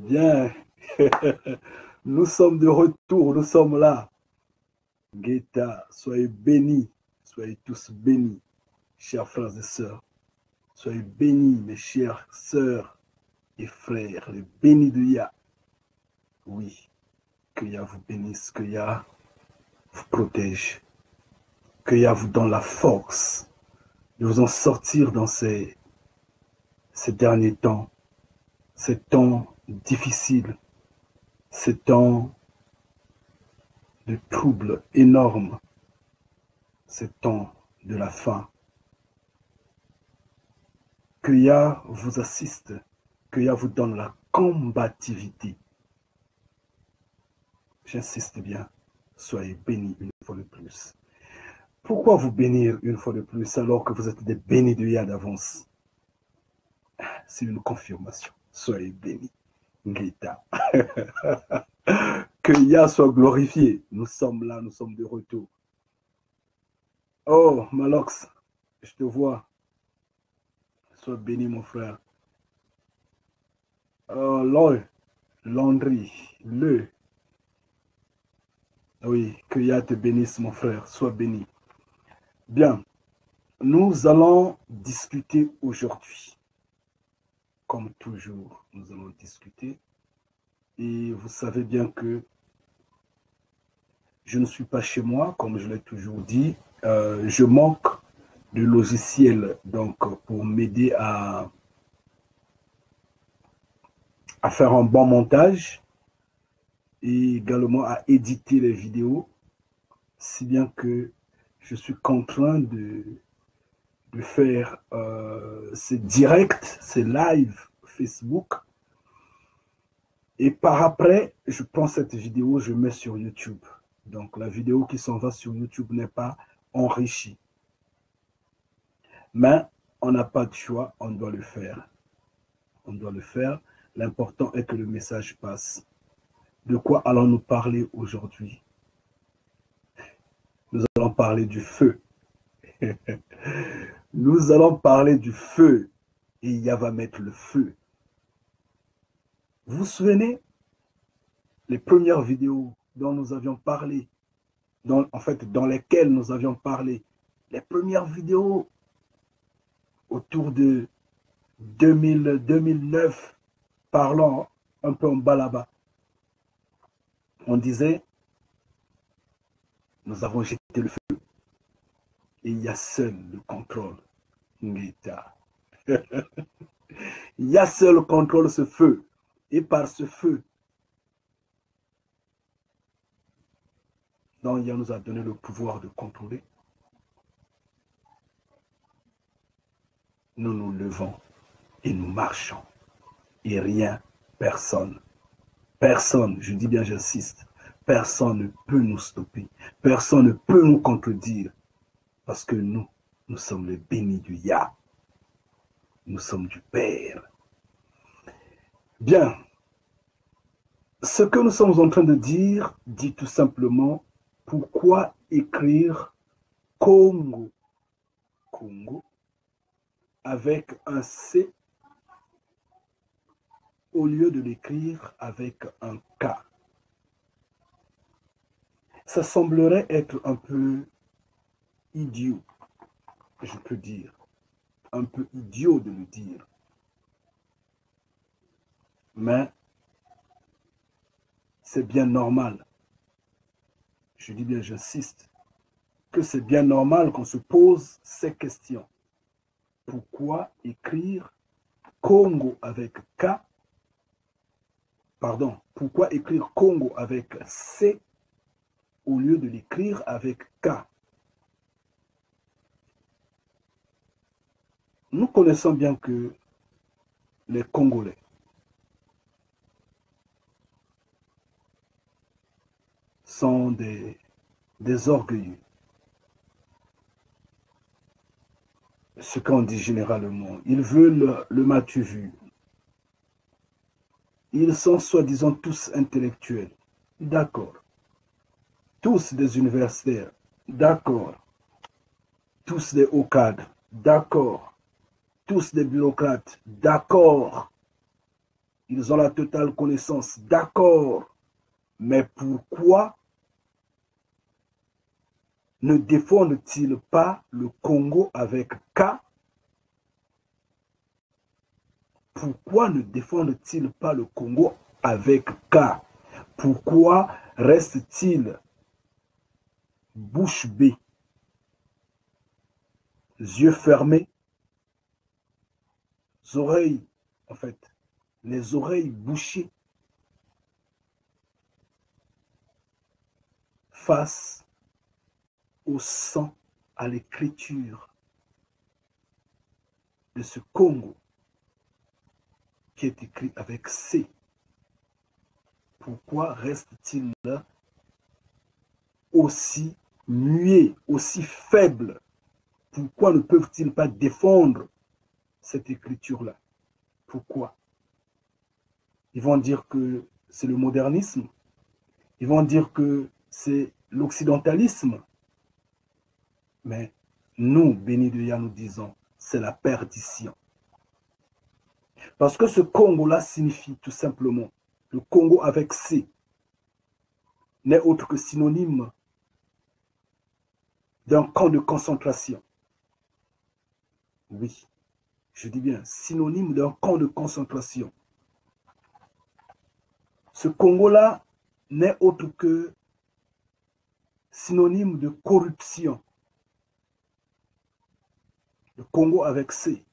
Bien. Nous sommes de retour, nous sommes là. Guetta, soyez bénis, soyez tous bénis, chers frères et sœurs. Soyez bénis, mes chères sœurs et frères, les bénis de Yah. Oui, que Yah vous bénisse, que Yah vous protège, que Yah vous donne la force de vous en sortir dans ces derniers temps, ces temps difficiles, ces temps de troubles énormes, ces temps de la faim. Que Yah vous assiste, que Yah vous donne la combativité. J'insiste bien, soyez bénis une fois de plus. Pourquoi vous bénir une fois de plus alors que vous êtes des bénis de Yah d'avance? C'est une confirmation. Soyez bénis. Ngita. Que Yah soit glorifié. Nous sommes là, nous sommes de retour. Oh, Malox, je te vois. Sois béni, mon frère. Oh, Lol, Landry, oui, que Yah te bénisse, mon frère. Sois béni. Bien, nous allons discuter aujourd'hui. Comme toujours, nous allons discuter. Et vous savez bien que je ne suis pas chez moi, comme je l'ai toujours dit. Je manque de logiciel donc, pour m'aider à faire un bon montage et également à éditer les vidéos, si bien que je suis contraint de faire ces directs, ces lives Facebook. Et par après, je prends cette vidéo, je mets sur YouTube. Donc la vidéo qui s'en va sur YouTube n'est pas enrichie. Mais on n'a pas de choix, on doit le faire. On doit le faire. L'important est que le message passe. De quoi allons-nous parler aujourd'hui? Nous allons parler du feu. Nous allons parler du feu. Et Yah va mettre le feu. Vous vous souvenez les premières vidéos dont nous avions parlé, dans lesquelles nous avions parlé, les premières vidéos autour de 2009, parlant un peu en bas là-bas. On disait, nous avons jeté le feu et il y a seul le contrôle. Ngita. Il y a seul contrôle ce feu. Et par ce feu, dont Yah nous a donné le pouvoir de contrôler, nous nous levons et nous marchons. Et rien, personne, je dis bien, j'insiste, personne ne peut nous stopper. Personne ne peut nous contredire. Parce que nous sommes les bénis du Yah. Nous sommes du Père. Bien. Ce que nous sommes en train de dire dit tout simplement pourquoi écrire Congo, Congo, avec un C au lieu de l'écrire avec un K. Ça semblerait être un peu idiot, je peux dire. Un peu idiot de le dire. Mais c'est bien normal. Je dis bien, j'insiste, que c'est bien normal qu'on se pose ces questions. Pourquoi écrire Congo avec K? Pardon, pourquoi écrire Congo avec C au lieu de l'écrire avec K? Nous connaissons bien que les Congolais sont des orgueilleux. Ce qu'on dit généralement. Ils veulent le matu vu. Ils sont soi-disant tous intellectuels. D'accord. Tous des universitaires. D'accord. Tous des hauts cadres. D'accord. Tous des bureaucrates. D'accord. Ils ont la totale connaissance. D'accord. Mais pourquoi ne défendent-ils pas le Congo avec K? Pourquoi ne défendent-ils pas le Congo avec K? Pourquoi reste-t-il bouche bée, yeux fermés, oreilles, en fait, les oreilles bouchées face au sang, à l'écriture de ce Congo qui est écrit avec C? Pourquoi reste-t-il là aussi muet, aussi faible? Pourquoi ne peuvent-ils pas défendre cette écriture-là? Pourquoi? Ils vont dire que c'est le modernisme. Ils vont dire que c'est l'occidentalisme. Mais nous, bénis de Yah, nous disons, c'est la perdition. Parce que ce Congo-là signifie tout simplement, le Congo avec C, n'est autre que synonyme d'un camp de concentration. Oui, je dis bien, synonyme d'un camp de concentration. Ce Congo-là n'est autre que synonyme de corruption. Le Congo avec C,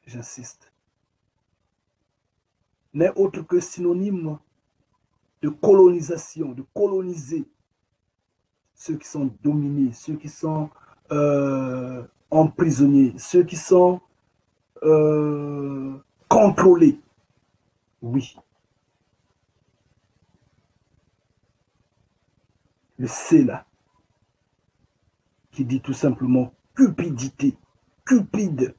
j'insiste, n'est autre que synonyme de colonisation, de coloniser ceux qui sont dominés, ceux qui sont emprisonnés, ceux qui sont contrôlés. Oui. Le C là, qui dit tout simplement cupidité, cupide.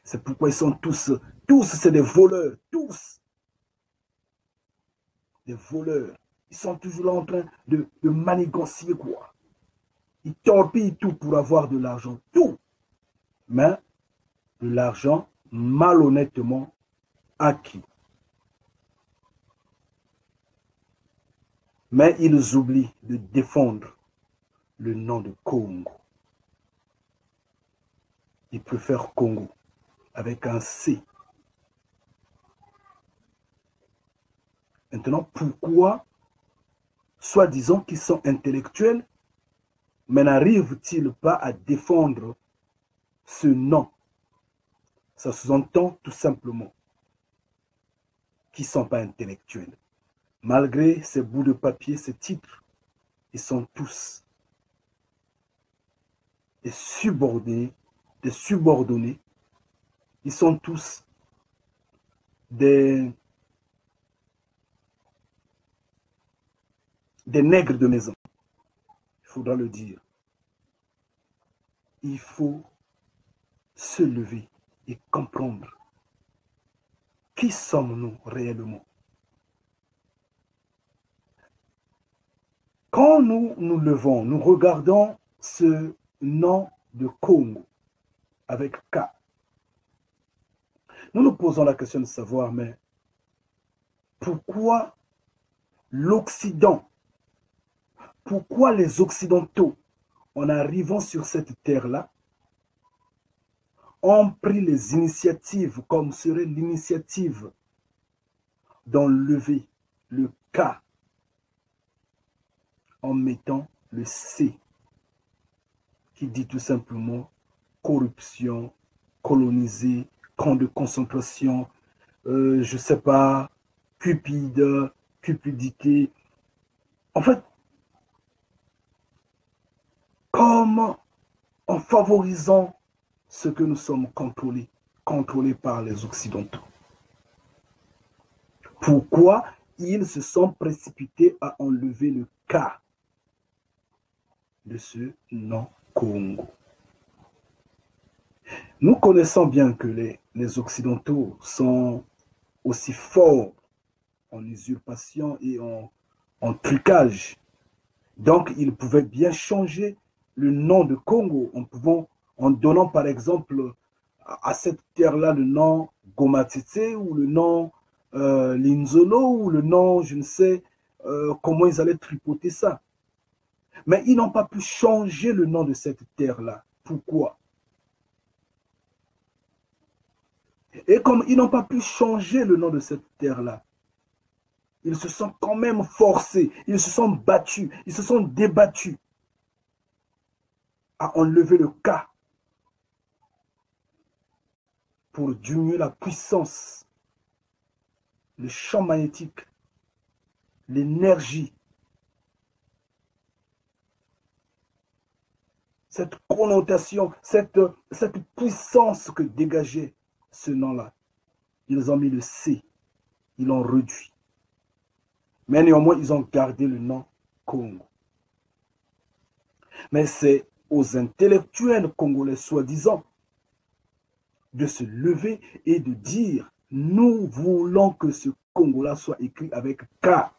C'est pourquoi ils sont tous c'est des voleurs, tous. Des voleurs. Ils sont toujours là en train de manigancier quoi. Ils torpillent tout pour avoir de l'argent, tout. Mais de l'argent malhonnêtement acquis. Mais ils oublient de défendre le nom de Congo. Ils préfèrent Congo avec un C. Maintenant, pourquoi, soi-disant qu'ils sont intellectuels, mais n'arrivent-ils pas à défendre ce nom? Ça sous-entend tout simplement qu'ils ne sont pas intellectuels. Malgré ces bouts de papier, ces titres, ils sont tous des subordonnés, ils sont tous des nègres de maison. Il faudra le dire. Il faut se lever et comprendre qui sommes-nous réellement. Quand nous nous levons, nous regardons ce nom de Congo avec K. Nous nous posons la question de savoir, mais pourquoi l'Occident, pourquoi les Occidentaux, en arrivant sur cette terre-là, ont pris les initiatives, comme serait l'initiative d'enlever le K en mettant le C, qui dit tout simplement corruption, coloniser, camp de concentration, je ne sais pas, cupidité. En fait, comme en favorisant ce que nous sommes contrôlés par les Occidentaux. Pourquoi ils se sont précipités à enlever le K de ce nom Congo? Nous connaissons bien que les Occidentaux sont aussi forts en usurpation et en trucage. Donc, ils pouvaient bien changer le nom de Congo en donnant par exemple à cette terre-là le nom Gomatete ou le nom Linzolo ou le nom, je ne sais comment ils allaient tripoter ça. Mais ils n'ont pas pu changer le nom de cette terre-là. Pourquoi? Et comme ils n'ont pas pu changer le nom de cette terre-là, ils se sont quand même forcés, ils se sont battus, ils se sont débattus à enlever le cas pour diminuer la puissance, le champ magnétique, l'énergie, cette connotation, cette puissance que dégageait ce nom-là. Ils ont mis le C, ils l'ont réduit. Mais néanmoins, ils ont gardé le nom Congo. Mais c'est aux intellectuels congolais, soi-disant, de se lever et de dire, nous voulons que ce Congo-là soit écrit avec K.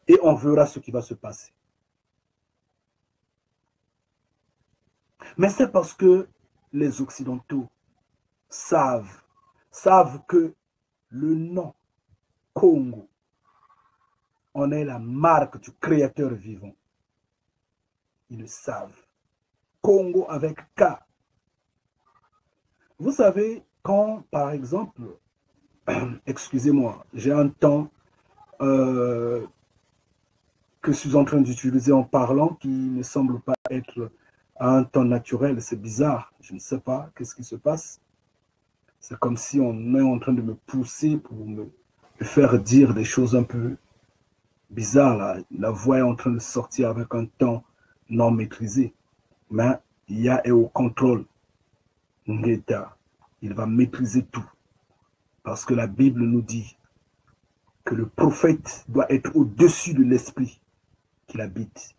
Et on verra ce qui va se passer. Mais c'est parce que les Occidentaux savent que le nom Congo en est la marque du créateur vivant. Ils le savent. Congo avec K. Vous savez, quand, par exemple, excusez-moi, j'ai un temps que je suis en train d'utiliser en parlant qui ne semble pas être à un temps naturel. C'est bizarre. Je ne sais pas qu'est-ce qui se passe. C'est comme si on est en train de me pousser pour me faire dire des choses un peu bizarres. Là. La voix est en train de sortir avec un temps non maîtrisé. Mais Yah est au contrôle. Ngeta, il va maîtriser tout. Parce que la Bible nous dit que le prophète doit être au-dessus de l'esprit qu'il habite.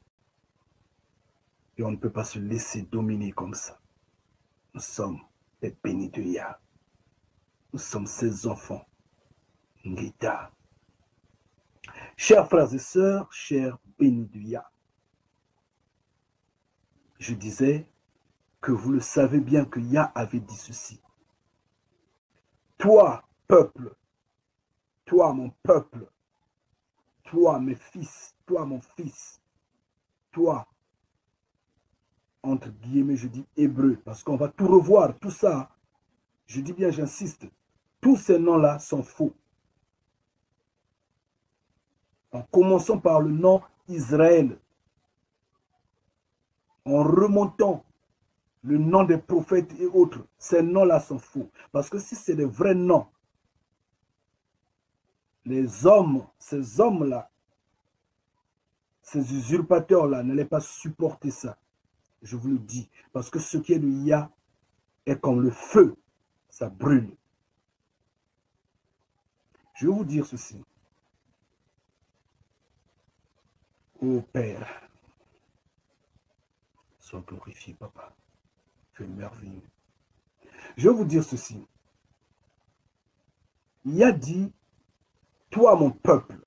Et on ne peut pas se laisser dominer comme ça. Nous sommes les bénis de Yah. Nous sommes ses enfants. Ngeta. Chers frères et sœurs, chers bénis de Yah, je disais que vous le savez bien que Yah avait dit ceci. Toi, peuple, toi, mon peuple, toi, mes fils, toi, mon fils, toi, entre guillemets, je dis hébreu, parce qu'on va tout revoir, tout ça, je dis bien, j'insiste, tous ces noms-là sont faux. En commençant par le nom Israël, en remontant le nom des prophètes et autres, ces noms-là sont faux. Parce que si c'est des vrais noms, les hommes, ces hommes-là, ces usurpateurs-là n'allaient pas supporter ça. Je vous le dis. Parce que ce qui est de Yah est comme le feu. Ça brûle. Je vais vous dire ceci. Ô Père, sois glorifié, Papa. Tu es merveilleux. Je vais vous dire ceci. Yah dit, toi mon peuple,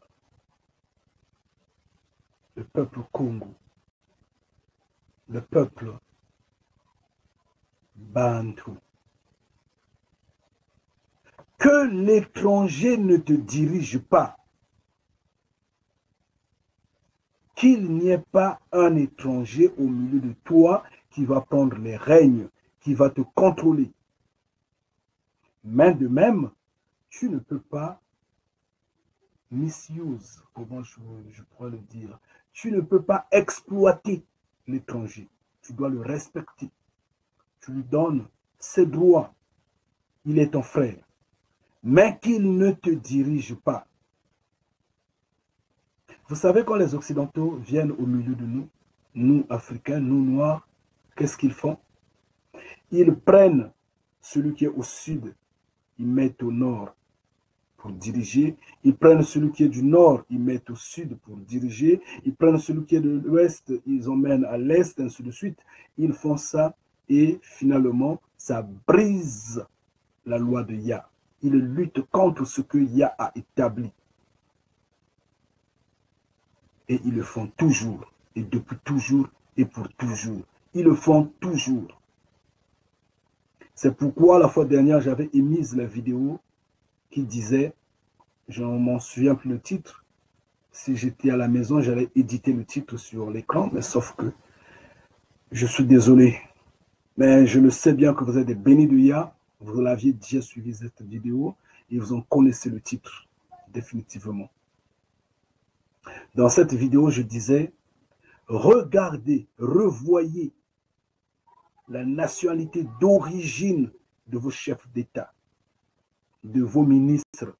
le peuple Congo, le peuple Bantu, que l'étranger ne te dirige pas, qu'il n'y ait pas un étranger au milieu de toi qui va prendre les règnes, qui va te contrôler. Mais de même, tu ne peux pas misuse, comment je pourrais le dire, tu ne peux pas exploiter l'étranger. Tu dois le respecter. Tu lui donnes ses droits. Il est ton frère. Mais qu'il ne te dirige pas. Vous savez, quand les Occidentaux viennent au milieu de nous, nous Africains, nous Noirs, qu'est-ce qu'ils font? Ils prennent celui qui est au sud, ils mettent au nord pour diriger. Ils prennent celui qui est du nord, ils mettent au sud pour diriger. Ils prennent celui qui est de l'ouest, ils emmènent à l'est, ainsi de suite. Ils font ça et finalement, ça brise la loi de Yah. Ils luttent contre ce que Yah a établi. Et ils le font toujours, et depuis toujours, et pour toujours. Ils le font toujours. C'est pourquoi la fois dernière, j'avais émis la vidéo qui disait, je ne m'en souviens plus le titre, si j'étais à la maison, j'allais éditer le titre sur l'écran, mais sauf que je suis désolé. Mais je le sais bien que vous êtes des bénis de Yah, vous l'aviez déjà suivi cette vidéo et vous en connaissez le titre, définitivement. Dans cette vidéo, je disais, regardez, revoyez la nationalité d'origine de vos chefs d'État, de vos ministres,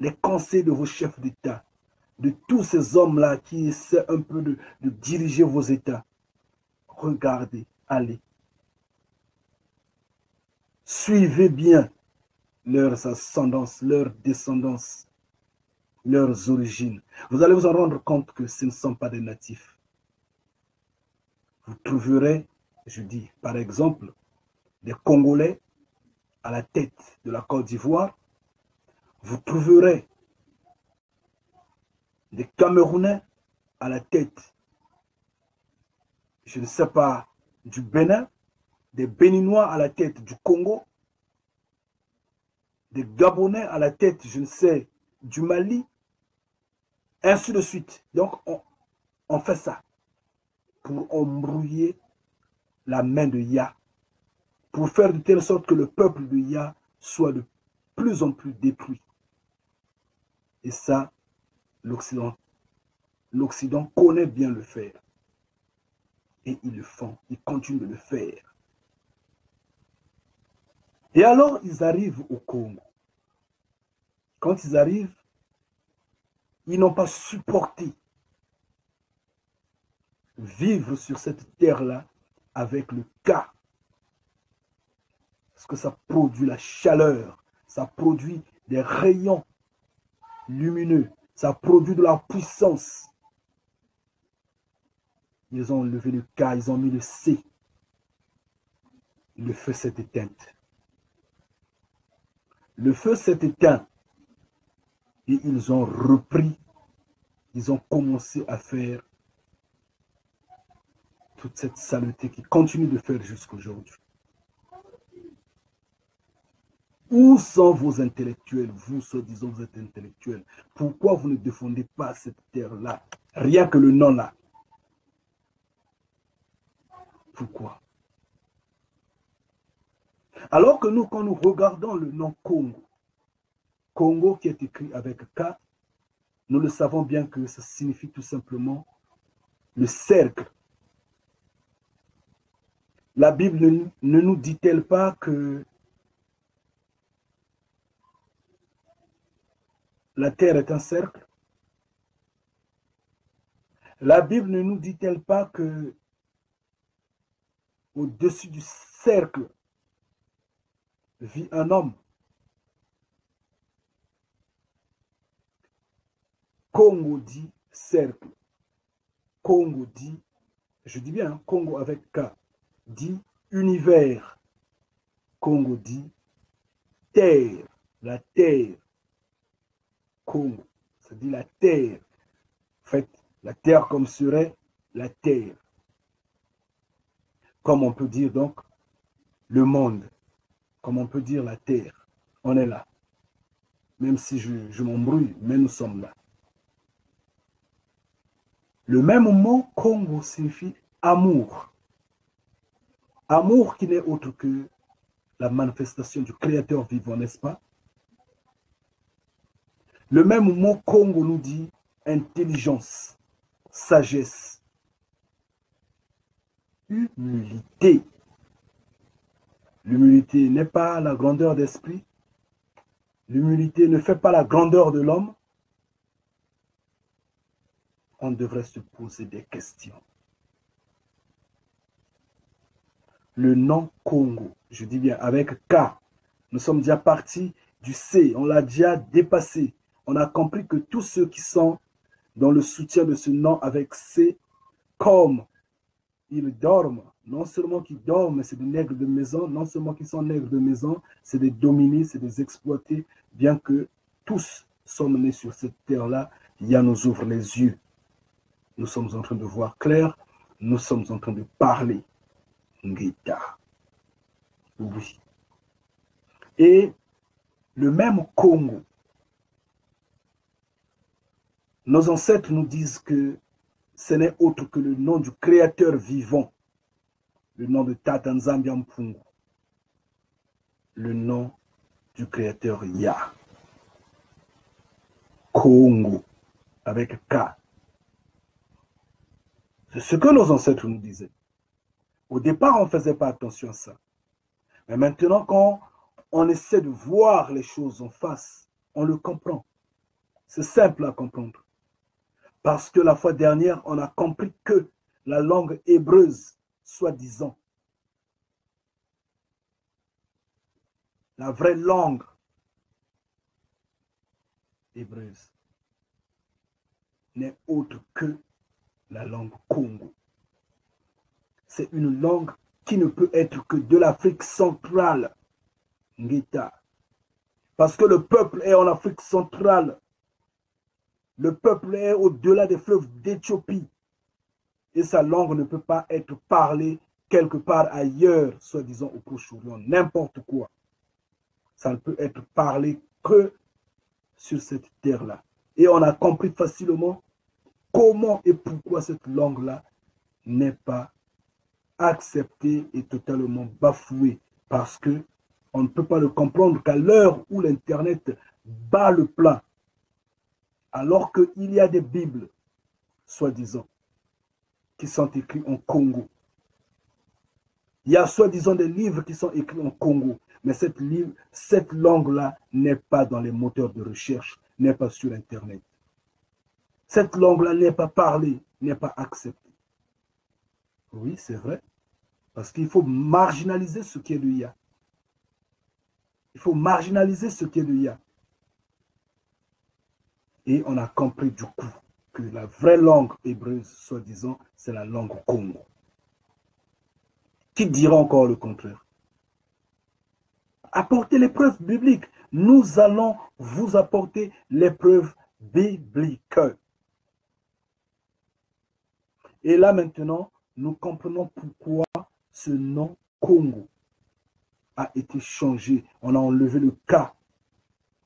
les conseils de vos chefs d'État, de tous ces hommes-là qui essaient un peu de diriger vos États. Regardez, allez. Suivez bien leurs ascendances, leurs descendances, leurs origines. Vous allez vous en rendre compte que ce ne sont pas des natifs. Vous trouverez, je dis par exemple, des Congolais à la tête de la Côte d'Ivoire. Vous trouverez des Camerounais à la tête, je ne sais pas, du Bénin, des Béninois à la tête du Congo, des Gabonais à la tête, je ne sais, du Mali, ainsi de suite. Donc, on fait ça pour embrouiller la main de Yah, pour faire de telle sorte que le peuple de Yah soit de plus en plus détruit. Et ça, l'Occident connaît bien le faire. Et ils le font, ils continuent de le faire. Et alors, ils arrivent au Congo. Quand ils arrivent, ils n'ont pas supporté vivre sur cette terre-là avec le cas. Parce que ça produit la chaleur, ça produit des rayons lumineux, ça produit de la puissance. Ils ont levé le K, ils ont mis le C. Le feu s'est éteint. Le feu s'est éteint. Et ils ont repris, ils ont commencé à faire toute cette saleté qui continue de faire jusqu'à aujourd'hui. Où sont vos intellectuels? Vous, soi-disant, vous êtes intellectuels. Pourquoi vous ne défendez pas cette terre-là? Rien que le nom là. Pourquoi? Alors que nous, quand nous regardons le nom Congo, Congo qui est écrit avec K, nous le savons bien que ça signifie tout simplement le cercle. La Bible ne nous dit-elle pas que la terre est un cercle? La Bible ne nous dit-elle pas que au-dessus du cercle vit un homme? Congo dit cercle. Congo dit, je dis bien, Congo avec K, dit univers. Congo dit terre, la terre. Congo, ça dit la terre. En fait, la terre comme serait la terre. Comme on peut dire donc le monde, comme on peut dire la terre. On est là. Même si je m'embrouille, mais nous sommes là. Le même mot Congo signifie amour. Amour qui n'est autre que la manifestation du Créateur vivant, n'est-ce pas? Le même mot Congo nous dit intelligence, sagesse, humilité. L'humilité n'est pas la grandeur d'esprit. L'humilité ne fait pas la grandeur de l'homme. On devrait se poser des questions. Le nom Congo, je dis bien avec K, nous sommes déjà partis du C, on l'a déjà dépassé. On a compris que tous ceux qui sont dans le soutien de ce nom avec C, comme ils dorment, non seulement qu'ils dorment, mais c'est des nègres de maison, non seulement qu'ils sont nègres de maison, c'est des dominés, c'est des exploités, bien que tous sommes nés sur cette terre-là, Yah nous ouvre les yeux. Nous sommes en train de voir clair, nous sommes en train de parler. Ngita. Oui. Et le même Congo, nos ancêtres nous disent que ce n'est autre que le nom du créateur vivant, le nom de Tata Nzambi Mpungu, le nom du créateur Yah. Congo, avec K. C'est ce que nos ancêtres nous disaient. Au départ, on ne faisait pas attention à ça. Mais maintenant, quand on essaie de voir les choses en face, on le comprend. C'est simple à comprendre. Parce que la fois dernière, on a compris que la langue hébreuse, soi-disant, la vraie langue hébreuse, n'est autre que la langue Congo. C'est une langue qui ne peut être que de l'Afrique centrale, Ngita. Parce que le peuple est en Afrique centrale. Le peuple est au-delà des fleuves d'Éthiopie. Et sa langue ne peut pas être parlée quelque part ailleurs, soi-disant au Proche-Orient, n'importe quoi. Ça ne peut être parlé que sur cette terre-là. Et on a compris facilement comment et pourquoi cette langue-là n'est pas acceptée et totalement bafouée. Parce que on ne peut pas le comprendre qu'à l'heure où l'Internet bat le plein, alors qu'il y a des Bibles, soi-disant, qui sont écrits en Congo. Il y a soi-disant des livres qui sont écrits en Congo, mais cette langue-là n'est pas dans les moteurs de recherche, n'est pas sur Internet. Cette langue-là n'est pas parlée, n'est pas acceptée. Oui, c'est vrai, parce qu'il faut marginaliser ce qui est le Ya. Il faut marginaliser ce qui est le Ya. Et on a compris du coup que la vraie langue hébreuse, soi-disant, c'est la langue Congo. Qui dira encore le contraire? Apportez les preuves bibliques. Nous allons vous apporter les preuves bibliques. Et là maintenant, nous comprenons pourquoi ce nom Congo a été changé. On a enlevé le K.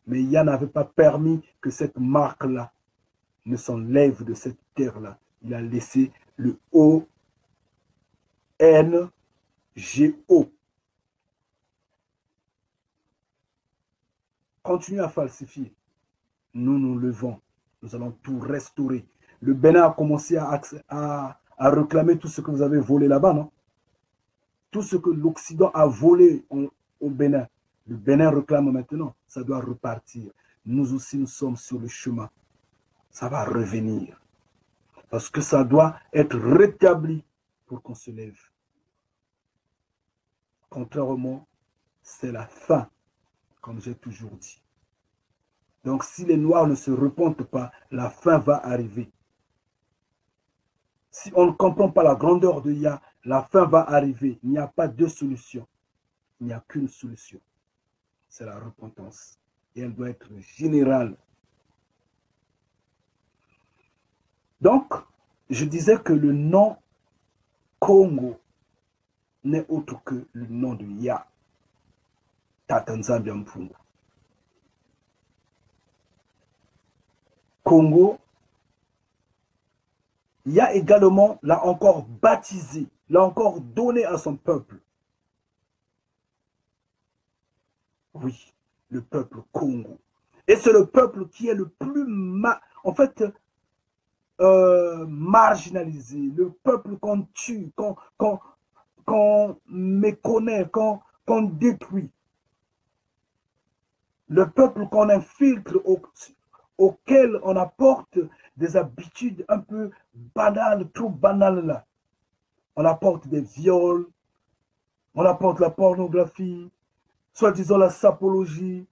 Mais Yah n'avait pas permis que cette marque-là ne s'enlève de cette terre-là. Il a laissé le O-N-G-O. Continuez à falsifier. Nous nous levons. Nous allons tout restaurer. Le Bénin a commencé à réclamer tout ce que vous avez volé là-bas, non? Tout ce que l'Occident a volé au Bénin. Le Bénin réclame maintenant. Ça doit repartir. Nous aussi, nous sommes sur le chemin. Ça va revenir. Parce que ça doit être rétabli pour qu'on se lève. Contrairement, c'est la fin, comme j'ai toujours dit. Donc, si les Noirs ne se repentent pas, la fin va arriver. Si on ne comprend pas la grandeur de Yah, la fin va arriver. Il n'y a pas de solution. Il n'y a qu'une solution. C'est la repentance. Et elle doit être générale. Donc, je disais que le nom Congo n'est autre que le nom de Yah. Tata Nzambi Mpungu. Congo, Yah également l'a encore baptisé, l'a encore donné à son peuple. Oui, le peuple Congo. Et c'est le peuple qui est le plus, marginalisé, le peuple qu'on tue, qu'on méconnaît, qu'on détruit. Le peuple qu'on infiltre, auquel on apporte des habitudes un peu banales, trop banales là. On apporte des viols, on apporte la pornographie, soi-disant la sapologie,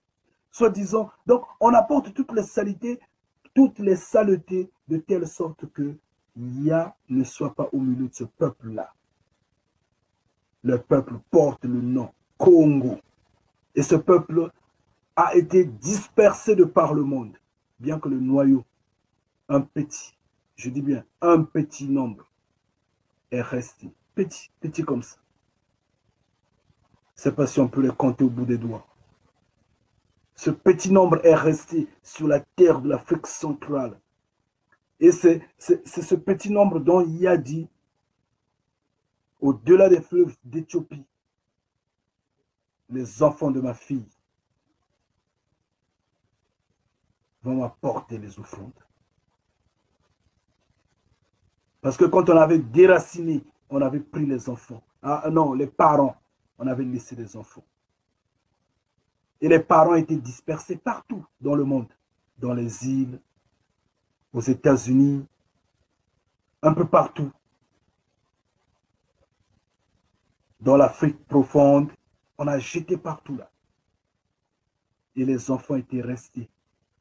soi-disant... Donc, on apporte toutes les saletés de telle sorte que Yah ne soit pas au milieu de ce peuple-là. Le peuple porte le nom Congo. Et ce peuple a été dispersé de par le monde, bien que le noyau, un petit, je dis bien un petit nombre, est resté. Petit comme ça. Je ne sais pas si on peut les compter au bout des doigts. Ce petit nombre est resté sur la terre de l'Afrique centrale. Et c'est ce petit nombre dont il y a dit, au-delà des fleuves d'Éthiopie, les enfants de ma fille vont m'apporter les offrandes. Parce que quand on avait déraciné, on avait pris les enfants. Ah non, les parents, on avait laissé les enfants. Et les parents étaient dispersés partout dans le monde, dans les îles, aux États-Unis, un peu partout, dans l'Afrique profonde, on a jeté partout là. Et les enfants étaient restés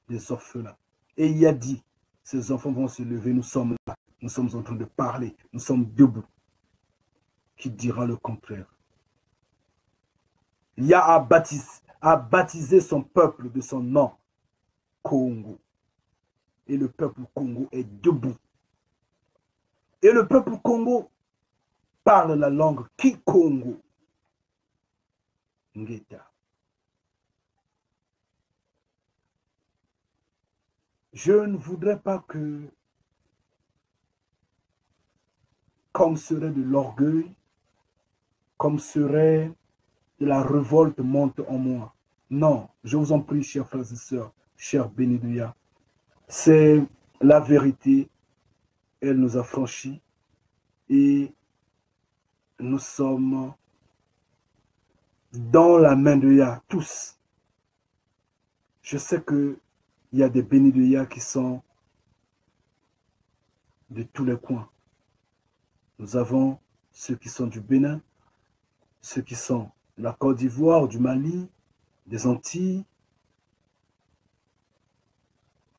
des orphelins. Et il a dit, ces enfants vont se lever, nous sommes là, nous sommes en train de parler, nous sommes debout. Qui dira le contraire? Yah a baptisé son peuple de son nom, Congo. Et le peuple Congo est debout. Et le peuple Congo parle la langue Kikongo. Ngeta. Je ne voudrais pas que, comme serait de l'orgueil, comme serait de la révolte monte en moi. Non, je vous en prie, chers frères et sœurs, chers bénis de Yah. C'est la vérité, elle nous a franchis et nous sommes dans la main de Yah, tous. Je sais qu'il y a des bénis de Yah qui sont de tous les coins. Nous avons ceux qui sont du Bénin, ceux qui sont de la Côte d'Ivoire, du Mali, des Antilles,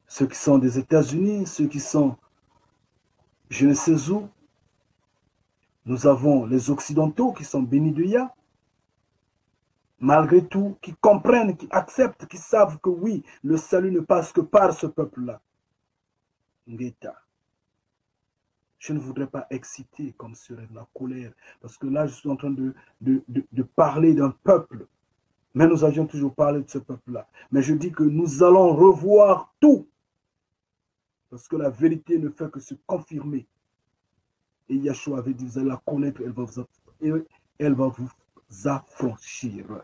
ceux qui sont des États-Unis, ceux qui sont je ne sais où. Nous avons les Occidentaux qui sont bénis de Yah, malgré tout, qui comprennent, qui acceptent, qui savent que oui, le salut ne passe que par ce peuple-là. Ngeta. Je ne voudrais pas exciter comme serait de la colère, parce que là, je suis en train de parler d'un peuple, mais nous avions toujours parlé de ce peuple-là. Mais je dis que nous allons revoir tout, parce que la vérité ne fait que se confirmer. Et Yahshua avait dit, vous allez la connaître, elle va vous affranchir.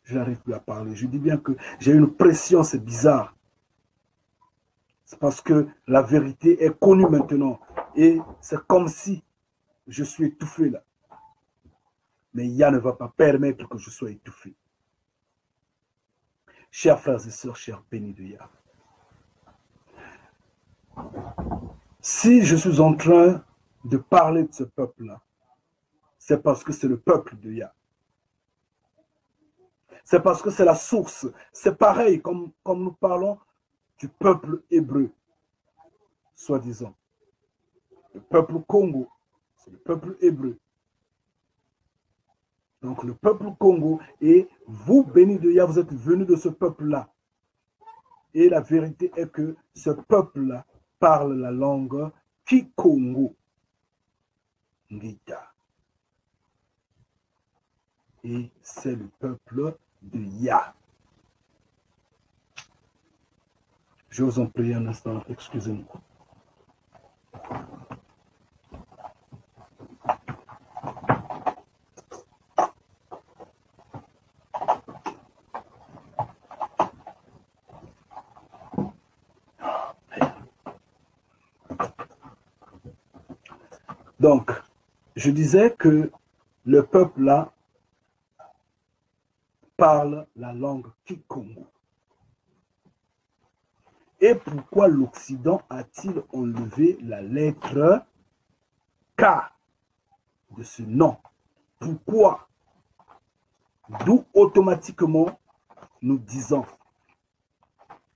Je n'arrive plus à parler. Je dis bien que j'ai une pression, c'est bizarre. C'est parce que la vérité est connue maintenant. Et c'est comme si je suis étouffé là. Mais Yah ne va pas permettre que je sois étouffé. Chers frères et sœurs, chers bénis de Yah. Si je suis en train de parler de ce peuple-là, c'est parce que c'est le peuple de Yah. C'est parce que c'est la source. C'est pareil comme nous parlons du peuple hébreu, soi-disant. Le peuple Congo, c'est le peuple hébreu. Donc le peuple Congo, et vous, bénis de Yah, vous êtes venus de ce peuple-là. Et la vérité est que ce peuple-là parle la langue Kikongo. Ngita. Et c'est le peuple de Yah. Je vous en prie un instant, excusez-moi. Donc, je disais que le peuple-là parle la langue Kikongo. Et pourquoi l'Occident a-t-il enlevé la lettre K de ce nom? Pourquoi? D'où automatiquement nous disons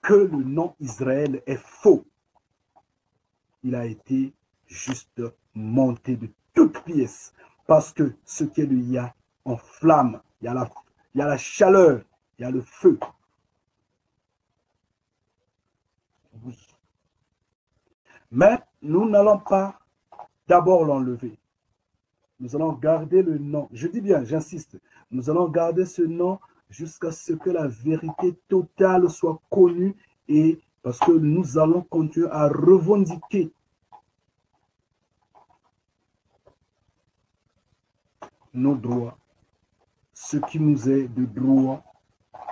que le nom Israël est faux. Il a été juste monté de toutes pièces parce que ce qui est de Yah en flamme, il y a la chaleur, il y a le feu. Oui. Mais nous n'allons pas d'abord l'enlever. Nous allons garder le nom. Je dis bien, j'insiste, Nous allons garder ce nom jusqu'à ce que la vérité totale soit connue et parce que nous allons continuer à revendiquer nos droits, ce qui nous est de droit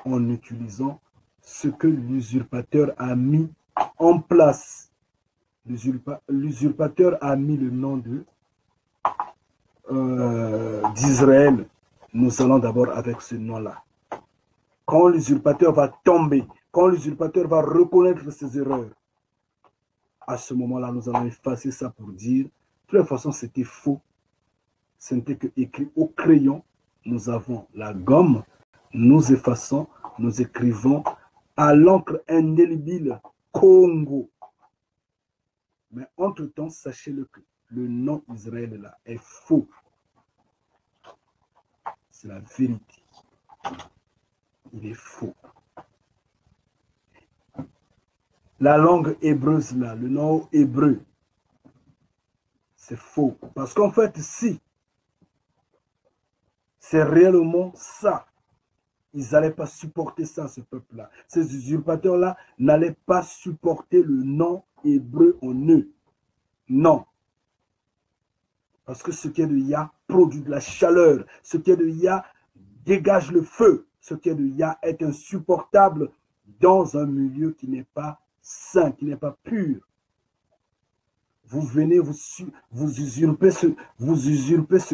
en utilisant ce que l'usurpateur a mis en place. L'usurpateur a mis le nom d'Israël. Nous allons d'abord avec ce nom-là. Quand l'usurpateur va tomber, quand l'usurpateur va reconnaître ses erreurs, à ce moment-là, nous allons effacer ça pour dire, de toute façon, c'était faux. Ce n'était que écrit au crayon. Nous avons la gomme, nous effaçons, nous écrivons à l'encre indélébile Congo. Mais entre-temps, sachez-le que le nom Israël là est faux. C'est la vérité. Il est faux. La langue hébreuse là, le nom hébreu, c'est faux. Parce qu'en fait, si c'est réellement ça, ils n'allaient pas supporter ça, ce peuple-là. Ces usurpateurs-là n'allaient pas supporter le nom hébreu en eux. Non. Parce que ce qui est de Yah produit de la chaleur. Ce qui est de Yah dégage le feu. Ce qui est de Yah est insupportable dans un milieu qui n'est pas saint, qui n'est pas pur. Vous venez, vous usurpez ce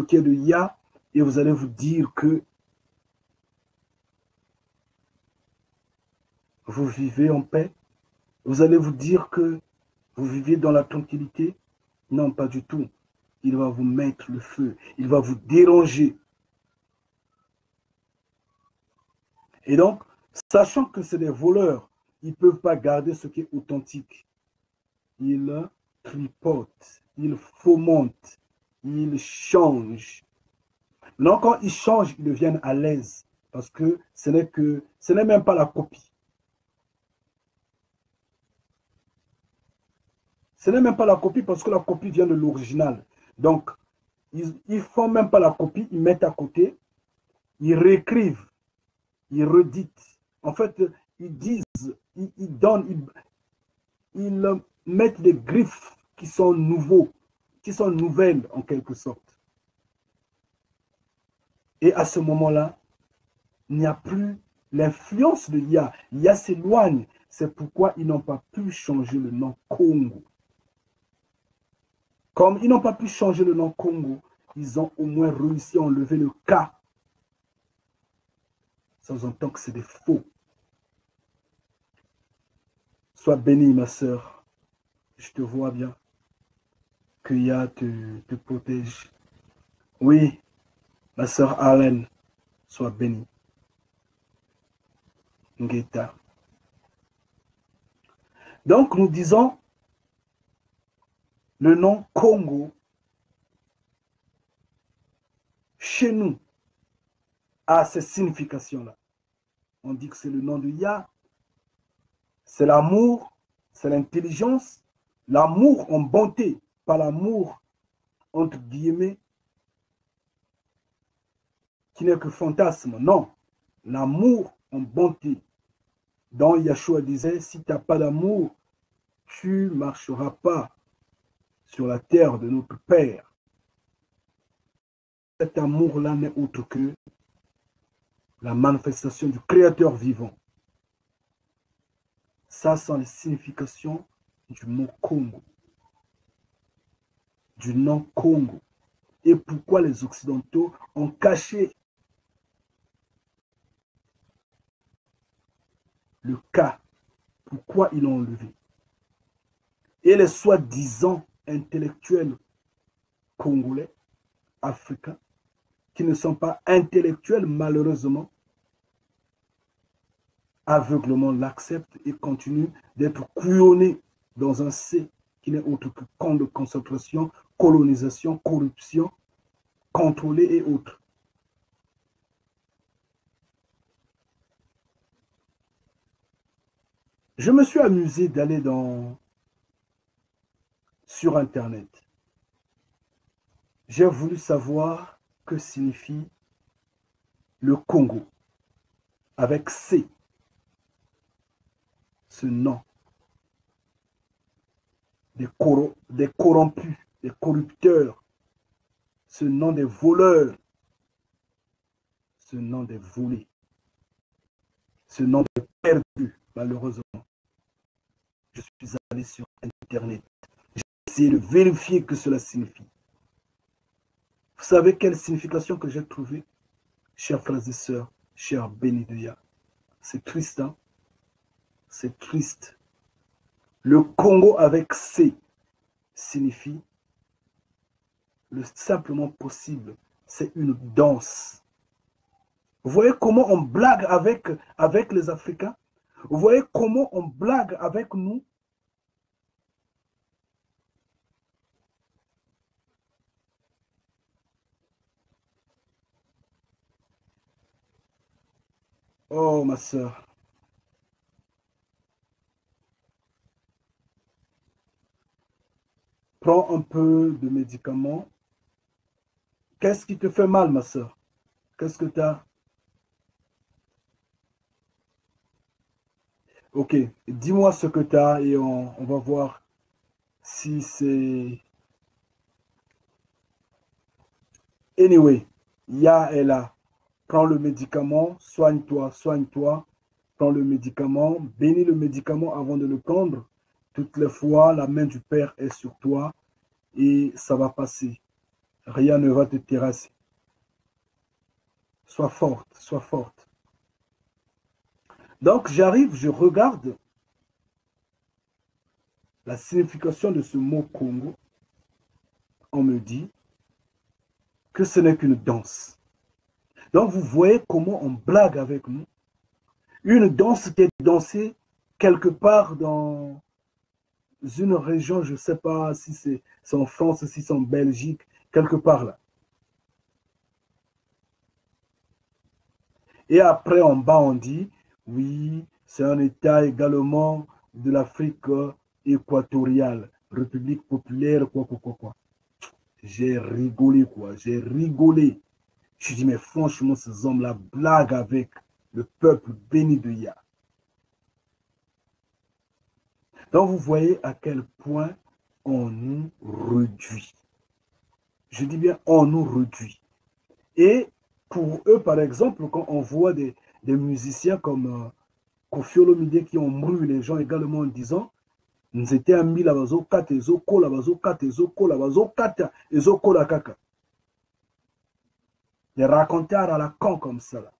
qui est de Yah et vous allez vous dire que vous vivez en paix. Vous allez vous dire que vous vivez dans la tranquillité. Non, pas du tout. Il va vous mettre le feu. Il va vous déranger. Et donc, sachant que c'est des voleurs, ils ne peuvent pas garder ce qui est authentique. Ils tripotent, ils fomentent, ils changent. Maintenant, quand ils changent, ils deviennent à l'aise. Parce que ce n'est même pas la copie. Ce n'est même pas la copie parce que la copie vient de l'original. Donc, ils ne font même pas la copie, ils mettent à côté, ils réécrivent, ils reditent. En fait, ils disent, ils donnent, ils mettent des griffes qui sont nouveaux, qui sont nouvelles en quelque sorte. Et à ce moment-là, il n'y a plus l'influence de Yah. Yah s'éloigne. C'est pourquoi ils n'ont pas pu changer le nom Congo. Comme ils n'ont pas pu changer le nom Congo, ils ont au moins réussi à enlever le K. Sans entendre que c'est des faux. Sois bénie, ma sœur. Je te vois bien. Que Yah te protège. Oui, ma sœur Arlène, sois bénie. Ngeta. Donc, nous disons le nom Congo, chez nous, a cette signification-là. On dit que c'est le nom de Yah, c'est l'amour, c'est l'intelligence, l'amour en bonté, pas l'amour, entre guillemets, qui n'est que fantasme, non. L'amour en bonté. Donc Yahshua disait, si tu n'as pas d'amour, tu ne marcheras pas sur la terre de notre Père. Cet amour-là n'est autre que la manifestation du Créateur vivant. Ça, sont les significations du mot Congo, du nom Congo. Et pourquoi les Occidentaux ont caché le cas, pourquoi ils l'ont enlevé. Et les soi-disant intellectuels congolais, africains, qui ne sont pas intellectuels, malheureusement, aveuglement l'acceptent et continuent d'être couillonnés dans un C qui n'est autre que camp de concentration, colonisation, corruption, contrôlé et autres. Je me suis amusé d'aller sur Internet. J'ai voulu savoir que signifie Le Congo, avec C, ce nom, des corrompus, des corrupteurs, ce nom des voleurs, ce nom des volés, ce nom des perdus, malheureusement. Je suis allé sur Internet. J'ai essayé de vérifier que cela signifie. Vous savez quelle signification que j'ai trouvée, chers frères et sœurs, chers bénis de Yah? C'est triste, hein? C'est triste. Le Congo avec C signifie le simplement possible. C'est une danse. Vous voyez comment on blague avec les Africains? Vous voyez comment on blague avec nous? Oh, ma soeur. Prends un peu de médicaments. Qu'est-ce qui te fait mal, ma soeur? Qu'est-ce que tu as? Ok, dis-moi ce que tu as et on va voir si c'est... Anyway, Ya est là. Prends le médicament, soigne-toi, soigne-toi. Prends le médicament, bénis le médicament avant de le prendre. Toutes les fois, la main du Père est sur toi et ça va passer. Rien ne va te terrasser. Sois forte, sois forte. Donc, j'arrive, je regarde la signification de ce mot Congo. On me dit que ce n'est qu'une danse. Donc, vous voyez comment on blague avec nous. Une danse qui est dansée quelque part dans une région, je ne sais pas si c'est en France, si c'est en Belgique, quelque part là. Et après, en bas, on dit, oui, c'est un État également de l'Afrique équatoriale, République populaire, quoi. J'ai rigolé, quoi. J'ai rigolé. Je dis, mais franchement, ces hommes-là blaguent avec le peuple béni de Yah. Donc, vous voyez à quel point on nous réduit. Je dis bien, on nous réduit. Et pour eux, par exemple, quand on voit des musiciens comme Koffi Olomide qui ont brûlé les gens également en disant nous étions amis la bazo kata ezoko la bazo kata ezoko la bazo kata ezoko la kaka. Des racontars à la con comme ça là.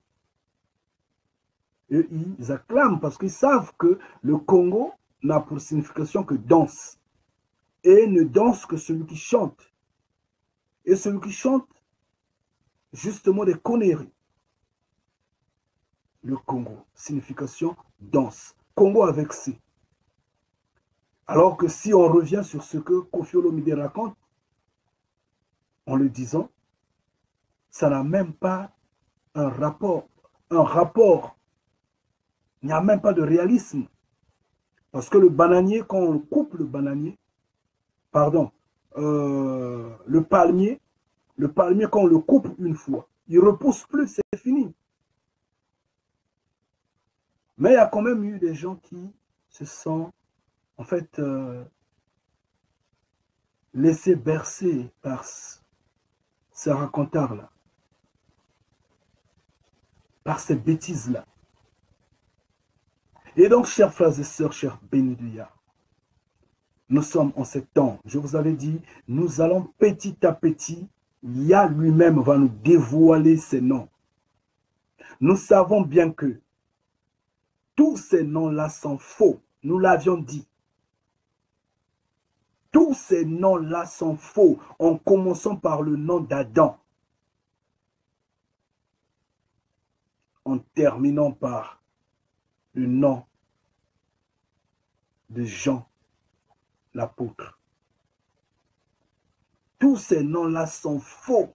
Et ils acclament parce qu'ils savent que le Congo n'a pour signification que danse. Et ne danse que celui qui chante. Et celui qui chante, justement des conneries. Le Congo, signification danse. Congo avec C. Alors que si on revient sur ce que Koffi Olomide raconte, en le disant, ça n'a même pas un rapport. Il n'y a même pas de réalisme. Parce que le bananier, quand on coupe le bananier, pardon, le palmier, quand on le coupe une fois, il ne repousse plus, c'est fini. Mais il y a quand même eu des gens qui se sont, en fait, laissés bercer par ces racontars-là, par ces bêtises-là. Et donc, chers frères et sœurs, chers bénis de Yah, nous sommes en ces temps, je vous avais dit, nous allons petit à petit, Yah lui-même va nous dévoiler ses noms. Nous savons bien que tous ces noms-là sont faux. Nous l'avions dit. Tous ces noms-là sont faux, en commençant par le nom d'Adam, en terminant par le nom de Jean, l'apôtre. Tous ces noms-là sont faux.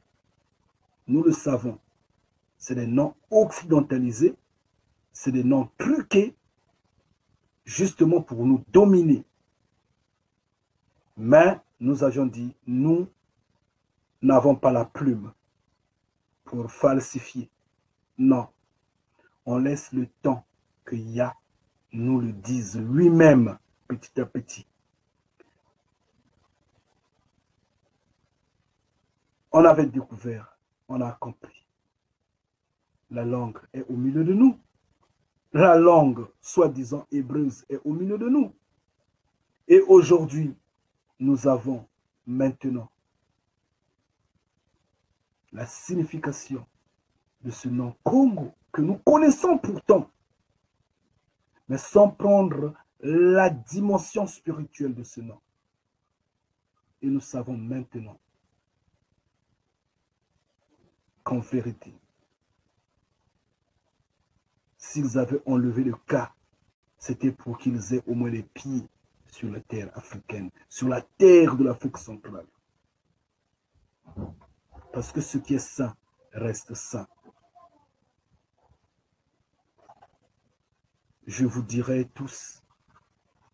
Nous le savons. C'est des noms occidentalisés, c'est des noms truqués, justement pour nous dominer. Mais nous avions dit, nous n'avons pas la plume pour falsifier. Non. On laisse le temps que Yah nous le dise lui-même, petit à petit. On avait découvert, on a compris. La langue est au milieu de nous. La langue, soi-disant hébreuse, est au milieu de nous. Et aujourd'hui, nous avons maintenant la signification de ce nom Congo, que nous connaissons pourtant, mais sans prendre la dimension spirituelle de ce nom. Et nous savons maintenant qu'en vérité, s'ils avaient enlevé le cas, c'était pour qu'ils aient au moins les pieds sur la terre africaine, sur la terre de l'Afrique centrale. Parce que ce qui est saint reste saint. Je vous dirai tous,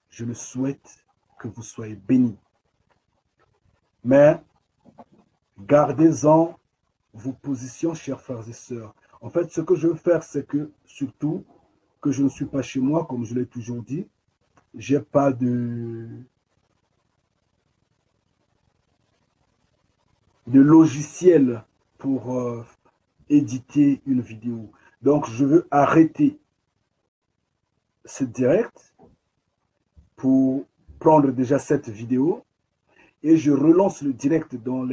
je le souhaite que vous soyez bénis. Mais gardez-en vos positions, chers frères et sœurs. En fait, ce que je veux faire, c'est que, surtout, que je ne suis pas chez moi, comme je l'ai toujours dit. Je n'ai pas de logiciel pour éditer une vidéo. Donc, je veux arrêter ce direct pour prendre déjà cette vidéo et je relance le direct dans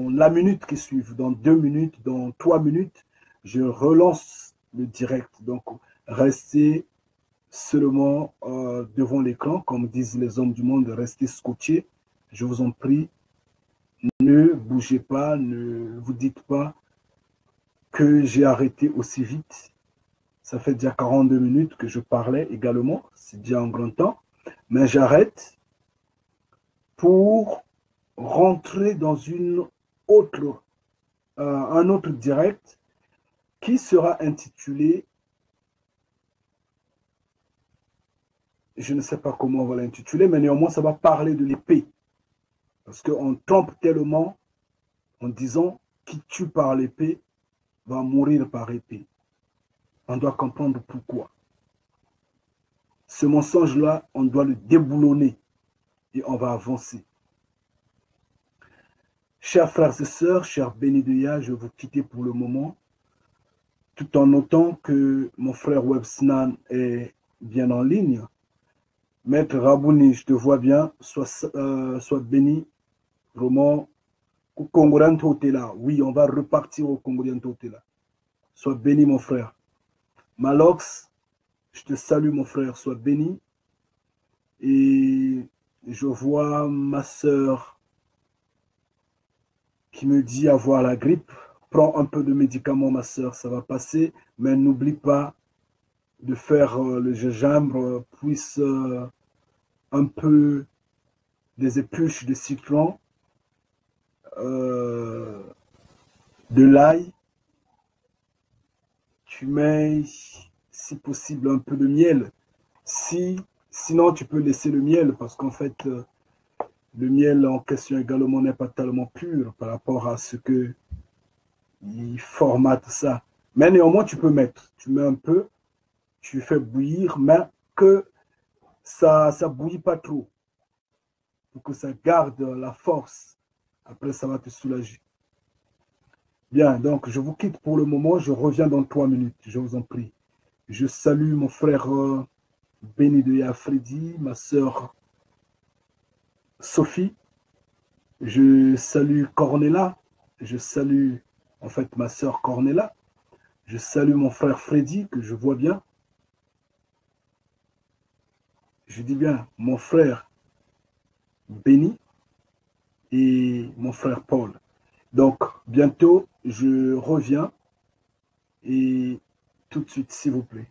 la minute qui suit, dans 2 minutes, dans 3 minutes, je relance le direct. Donc, restez seulement devant l'écran, comme disent les hommes du monde, restez scotchés. Je vous en prie, ne bougez pas, ne vous dites pas que j'ai arrêté aussi vite. Ça fait déjà 42 minutes que je parlais également, c'est déjà un grand temps, mais j'arrête pour rentrer dans un autre direct qui sera intitulé, je ne sais pas comment on va l'intituler, mais néanmoins ça va parler de l'épée. Parce qu'on trompe tellement en disant qui tue par l'épée va mourir par épée. On doit comprendre pourquoi. Ce mensonge-là, on doit le déboulonner et on va avancer. Chers frères et sœurs, chers bénis de Yah, je vais vous quitter pour le moment, tout en notant que mon frère Websnan est bien en ligne. Maître Rabouni, je te vois bien, sois béni. Vraiment, Congolien Totela. Oui, on va repartir au Congolien Totela. Sois béni, mon frère. Malox, je te salue, mon frère. Sois béni. Et je vois ma sœur qui me dit avoir la grippe. Prends un peu de médicaments, ma sœur, ça va passer. Mais n'oublie pas de faire le gingembre, puisse un peu des épluches de citron, de l'ail, tu mets si possible un peu de miel. Sinon, tu peux laisser le miel parce qu'en fait, le miel en question également n'est pas tellement pur par rapport à ce que il formate ça. Mais néanmoins, tu peux mettre. Tu mets un peu, tu fais bouillir, mais que ça ne bouillit pas trop pour que ça garde la force. Après, ça va te soulager. Bien, donc je vous quitte pour le moment. Je reviens dans 3 minutes, je vous en prie. Je salue mon frère béni de Yah Freddy, ma sœur Sophie. Je salue Cornella. Je salue en fait ma sœur Cornella. Je salue mon frère Freddy, que je vois bien. Je dis bien mon frère béni et mon frère Paul. Donc, bientôt, je reviens et tout de suite, s'il vous plaît.